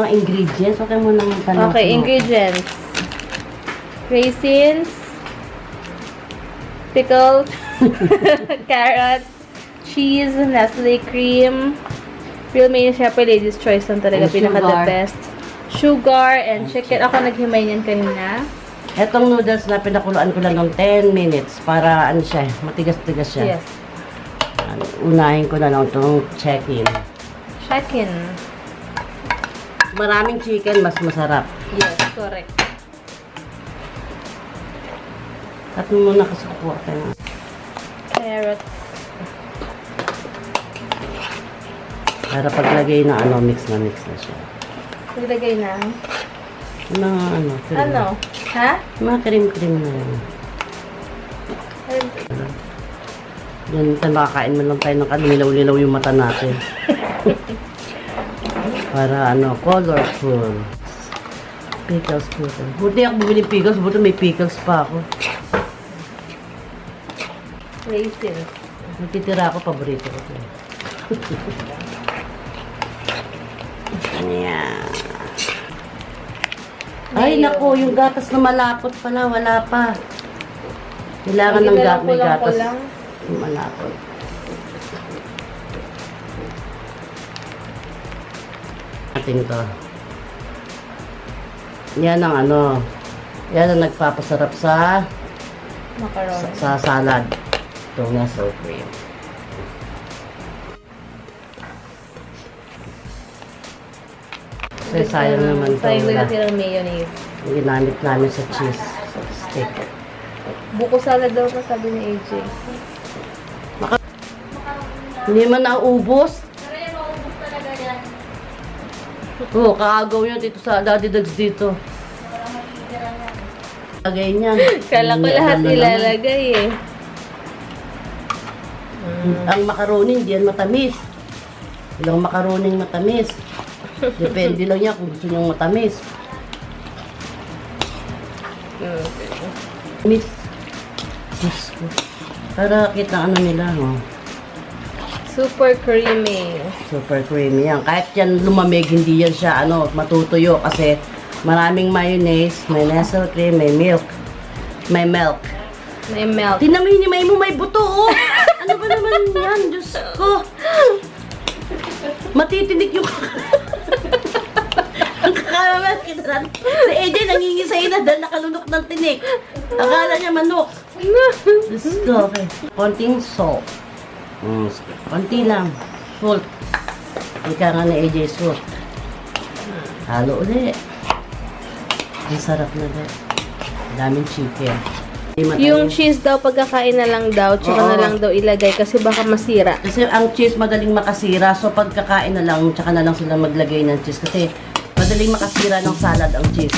mga ingredients. Okay mo nang tanong. Okay, ingredients. Raisins, pickles, carrots, cheese, Nestle cream, real mayonnaise, syempre ladies choice lang talaga, And pinaka the sugar. best. Sugar and chicken. Ako naghimay niyan kanina. Etong noodles na pinakuluan ko lang ng 10 minutes para ano siya, matigas-tigas siya. Yes. Unahin ko na lang itong check-in. Chicken. Maraming chicken, mas masarap. Yes, correct. At muna kasi kukuha tayo. Carrots. Para paglagay na ano, mix na siya. Naglagay na. Mga ano, cream. Ano? Ha? Mga cream-cream na yan. Yan, makakain mo lang tayo ng kanilaw-lilaw yung mata natin. Para ano, colorful. Pickles. Buti ako bumili pickles, buti may pickles pa ako. Raisins. Nagtitira ako, paborito ko ito. Ayan. Ay, naku, yung gatas na malapot pala, wala pa. Kailangan ng may gatas. Malapot. Ating to. Yan ang ano. Yan ang nagpapasarap sa Macaroni. sa salad. Itong Nestle cream. Kasi sayang naman ito. Sayang na natin ang mayonnaise. Yung ginamit namin sa cheese stick. Buko salad daw pa sabi ni AJ. Hindi man naubos. Pero yan, maubos talaga yan. Oo, kaagaw yun dito sa Daddy Dogs dito. Lagay niyan. Kala ko May lahat ano naman. ilalagay eh. Ang macaroni, hindi yan matamis. Ilang macaroni matamis. Depende lang yan kung gusto niyang matamis. Miss. Diyos ko. Para kita ano nila, oh. Super creamy. Super creamy yan. Kahit yan lumamig, hindi yan siya ano, matutuyo kasi maraming mayonnaise, may Nestle cream, may milk. May milk. May milk. Tingnan mo yun, may mo may buto, oh. Ano ba naman yan? Diyos ko. Matitinik yung ang kakalaman kita rin. Si AJ nangingisay na dahil nakalunok ng tinik. Akala niya manok. Diyos ko, okay. Konting salt. Konti lang. Salt. Ika nga ni AJ salt. Halo ulit. Ang sarap na dahil. Daming chicken. Yung cheese daw, pagkakain na lang daw, tsaka Oo. na lang daw ilagay kasi baka masira. Kasi ang cheese madaling makasira. So pagkakain na lang, tsaka na lang sila maglagay ng cheese. Kasi madaling makasira ng salad ang cheese.